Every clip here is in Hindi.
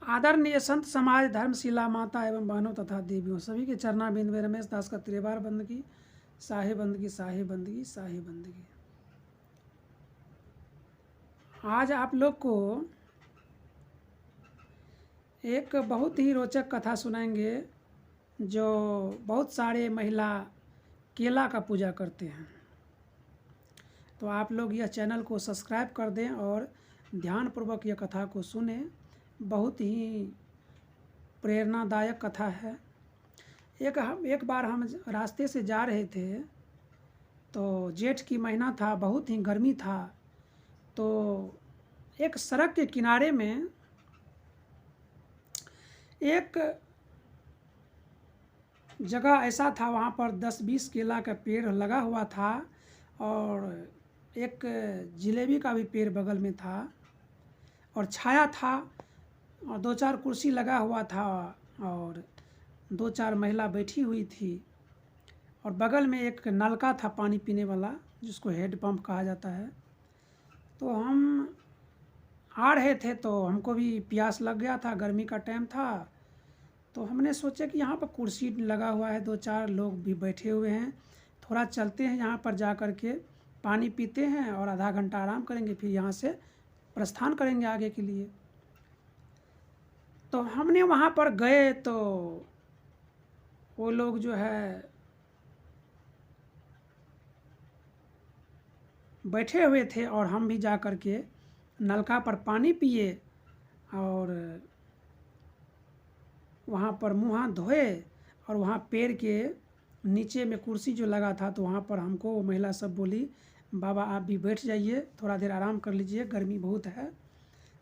आदरणीय संत समाज, धर्मशिला माता एवं बहनों तथा देवियों, सभी के चरणारविंद में रमेश दास का त्रिवार बंदगी, साहे बंदगी, साहे बंदगी, साहे बंदगी। आज आप लोग को एक बहुत ही रोचक कथा सुनाएंगे। जो बहुत सारे महिला केला का पूजा करते हैं, तो आप लोग यह चैनल को सब्सक्राइब कर दें और ध्यानपूर्वक यह कथा को सुने। बहुत ही प्रेरणादायक कथा है। एक बार हम रास्ते से जा रहे थे, तो जेठ की महीना था, बहुत ही गर्मी था। तो एक सड़क के किनारे में एक जगह ऐसा था, वहाँ पर 10-20 केला का पेड़ लगा हुआ था और एक जिलेबी का भी पेड़ बगल में था और छाया था और 2-4 कुर्सी लगा हुआ था और 2-4 महिला बैठी हुई थी और बगल में एक नलका था पानी पीने वाला, जिसको हेड पंप कहा जाता है। तो हम आ रहे थे, तो हमको भी प्यास लग गया था, गर्मी का टाइम था। तो हमने सोचा कि यहाँ पर कुर्सी लगा हुआ है, 2-4 लोग भी बैठे हुए हैं, थोड़ा चलते हैं यहाँ पर जा कर के पानी पीते हैं और आधा घंटा आराम करेंगे, फिर यहाँ से प्रस्थान करेंगे आगे के लिए। तो हमने वहाँ पर गए, तो वो लोग जो है बैठे हुए थे और हम भी जा कर के नलका पर पानी पिए और वहाँ पर मुँह हाथ धोए और वहाँ पेड़ के नीचे में कुर्सी जो लगा था, तो वहाँ पर हमको वो महिला सब बोली, बाबा आप भी बैठ जाइए, थोड़ा देर आराम कर लीजिए, गर्मी बहुत है।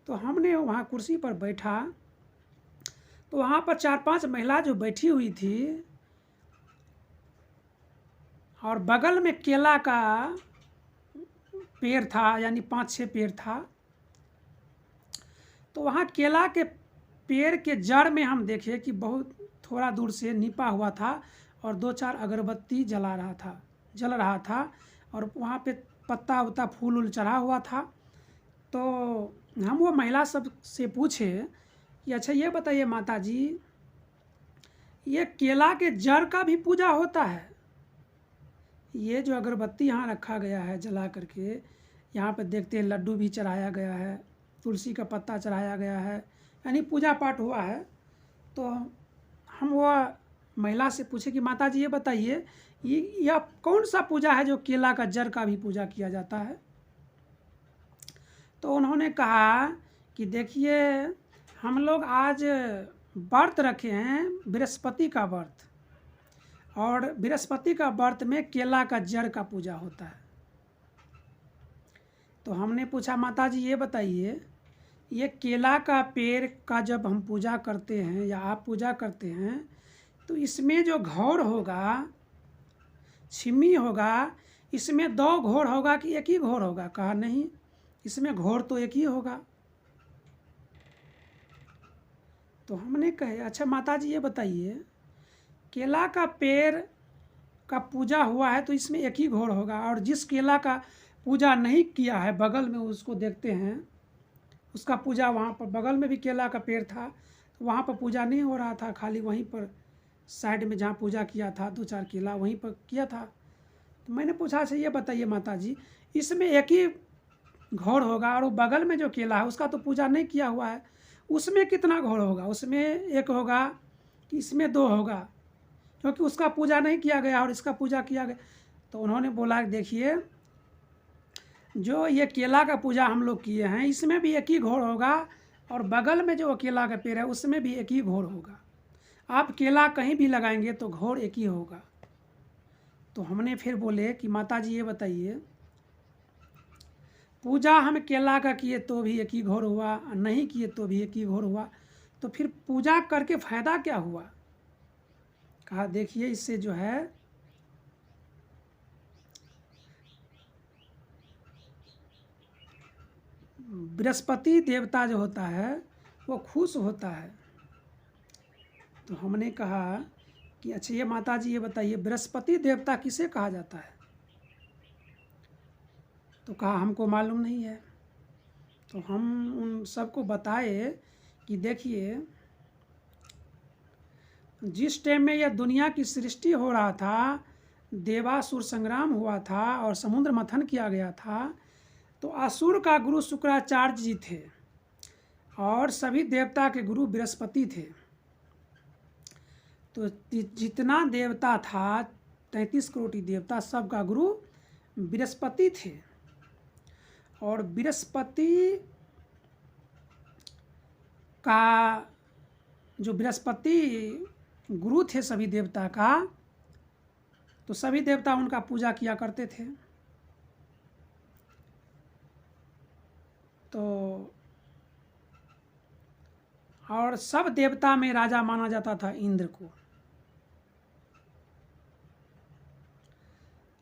तो हमने वहाँ कुर्सी पर बैठा, तो वहाँ पर 4-5 महिला जो बैठी हुई थी और बगल में केला का पेड़ था, यानी 5-6 पेड़ था। तो वहाँ केला के पेड़ के जड़ में हम देखे कि बहुत थोड़ा दूर से निपा हुआ था और 2-4 अगरबत्ती जल रहा था और वहाँ पे पत्ता उत्ता फूल उल चढ़ा हुआ था। तो हम वो महिला सब से पूछे कि अच्छा ये बताइए माता जी, ये केला के जड़ का भी पूजा होता है? ये जो अगरबत्ती यहाँ रखा गया है जला करके, यहाँ पे देखते हैं लड्डू भी चढ़ाया गया है, तुलसी का पत्ता चढ़ाया गया है, यानी पूजा पाठ हुआ है। तो हम वो महिला से पूछे कि माता जी ये बताइए, यह कौन सा पूजा है जो केला का जड़ का भी पूजा किया जाता है? तो उन्होंने कहा कि देखिए, हम लोग आज व्रत रखे हैं, बृहस्पति का व्रत, और बृहस्पति का व्रत में केला का जड़ का पूजा होता है। तो हमने पूछा माता जी ये बताइए, ये केला का पेड़ का जब हम पूजा करते हैं या आप पूजा करते हैं, तो इसमें जो घौर होगा, छिमी होगा, इसमें 2 घौर होगा कि एक ही घौर होगा? कहा नहीं, इसमें घौर तो एक ही होगा। तो हमने कहे अच्छा माता जी ये बताइए, केला का पेड़ का पूजा हुआ है तो इसमें एक ही घौर होगा, और जिस केला का पूजा नहीं किया है बगल में उसको देखते हैं, उसका पूजा वहाँ पर बगल में भी केला का पेड़ था, तो वहाँ पर पूजा नहीं हो रहा था, खाली वहीं पर साइड में जहाँ पूजा किया था 2-4 केला वहीं पर किया था। तो मैंने पूछा अच्छा ये बताइए माता जी, इसमें एक ही घौर होगा और वो बगल में जो केला है उसका तो पूजा नहीं किया हुआ है, उसमें कितना घौर होगा? उसमें एक होगा कि इसमें 2 होगा, क्योंकि उसका पूजा नहीं किया गया और इसका पूजा किया गया। तो उन्होंने बोला देखिए, जो ये केला का पूजा हम लोग किए हैं इसमें भी एक ही घौर होगा और बगल में जो केला का पेड़ है उसमें भी एक ही घौर होगा। आप केला कहीं भी लगाएंगे तो घौर एक ही होगा। तो हमने फिर बोले कि माता जी ये बताइए, पूजा हम केला का किए तो भी एक ही घौर हुआ, नहीं किए तो भी एक ही घौर हुआ, तो फिर पूजा करके फ़ायदा क्या हुआ? कहा देखिए, इससे जो है बृहस्पति देवता जो होता है वो खुश होता है। तो हमने कहा कि अच्छा ये माता जी ये बताइए, बृहस्पति देवता किसे कहा जाता है? तो कहा हमको मालूम नहीं है। तो हम उन सबको बताए कि देखिए जिस टाइम में यह दुनिया की सृष्टि हो रहा था, देवासुर संग्राम हुआ था और समुद्र मंथन किया गया था, तो असुर का गुरु शुक्राचार्य जी थे और सभी देवता के गुरु बृहस्पति थे। तो जितना देवता था 33 करोड़ देवता, सबका गुरु बृहस्पति थे। और बृहस्पति का जो बृहस्पति गुरु थे सभी देवता का, तो सभी देवता उनका पूजा किया करते थे। तो और सब देवता में राजा माना जाता था इंद्र को,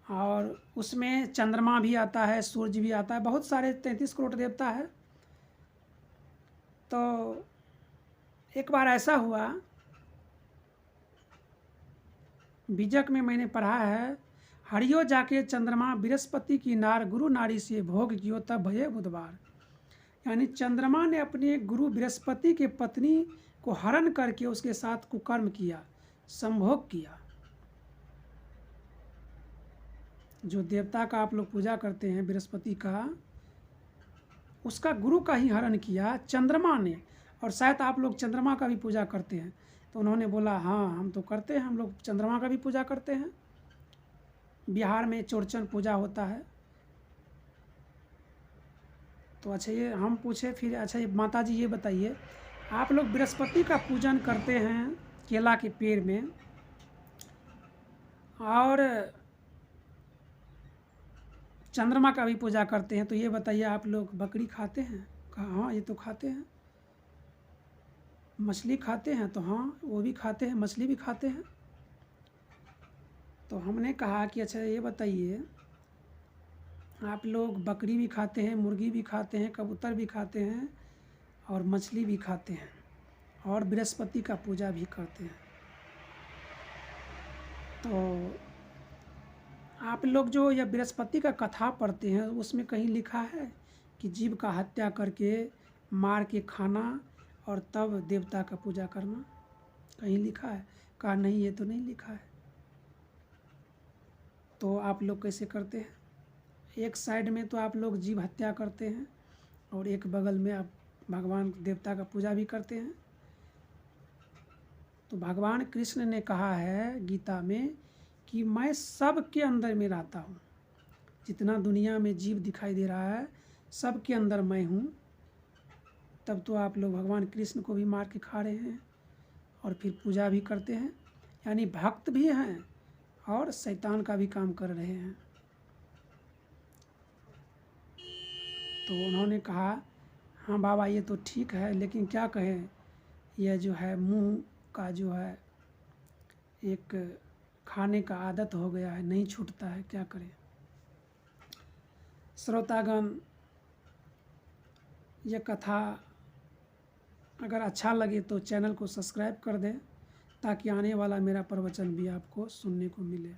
और उसमें चंद्रमा भी आता है, सूर्य भी आता है, बहुत सारे 33 करोड़ देवता है। तो एक बार ऐसा हुआ, बीजक में मैंने पढ़ा है, हरियो जाके चंद्रमा बृहस्पति की नार गुरु नारी से भोग कियो तब भये बुधवार। यानी चंद्रमा ने अपने गुरु बृहस्पति के पत्नी को हरण करके उसके साथ कुकर्म किया, संभोग किया। जो देवता का आप लोग पूजा करते हैं बृहस्पति का, उसका गुरु का ही हरण किया चंद्रमा ने। और शायद आप लोग चंद्रमा का भी पूजा करते हैं। तो उन्होंने बोला हाँ हम तो करते हैं, हम लोग चंद्रमा का भी पूजा करते हैं। बिहार में चौरचन पूजा होता है। तो अच्छा ये हम पूछे फिर, अच्छा ये माता जी ये बताइए, आप लोग बृहस्पति का पूजन करते हैं केला के पेड़ में, और चंद्रमा का भी पूजा करते हैं, तो ये बताइए आप लोग बकरी खाते हैं? कहा हाँ ये तो खाते हैं। मछली खाते हैं? तो हाँ वो भी खाते हैं, मछली भी खाते हैं। तो हमने कहा कि अच्छा ये बताइए, आप लोग बकरी भी खाते हैं, मुर्गी भी खाते हैं, कबूतर भी खाते हैं और मछली भी खाते हैं, और बृहस्पति का पूजा भी करते हैं। तो आप लोग जो यह बृहस्पति का कथा पढ़ते हैं, उसमें कहीं लिखा है कि जीव का हत्या करके मार के खाना और तब देवता का पूजा करना? कहीं लिखा है? कहा नहीं ये तो नहीं लिखा है। तो आप लोग कैसे करते हैं? एक साइड में तो आप लोग जीव हत्या करते हैं और एक बगल में आप भगवान देवता का पूजा भी करते हैं। तो भगवान कृष्ण ने कहा है गीता में कि मैं सब के अंदर में रहता हूँ, जितना दुनिया में जीव दिखाई दे रहा है सब के अंदर मैं हूँ। तब तो आप लोग भगवान कृष्ण को भी मार के खा रहे हैं और फिर पूजा भी करते हैं, यानी भक्त भी हैं और शैतान का भी काम कर रहे हैं। तो उन्होंने कहा हाँ बाबा ये तो ठीक है, लेकिन क्या कहें, यह जो है मुंह का जो है एक खाने का आदत हो गया है, नहीं छूटता है, क्या करें। श्रोतागण, यह कथा अगर अच्छा लगे तो चैनल को सब्सक्राइब कर दें, ताकि आने वाला मेरा प्रवचन भी आपको सुनने को मिले।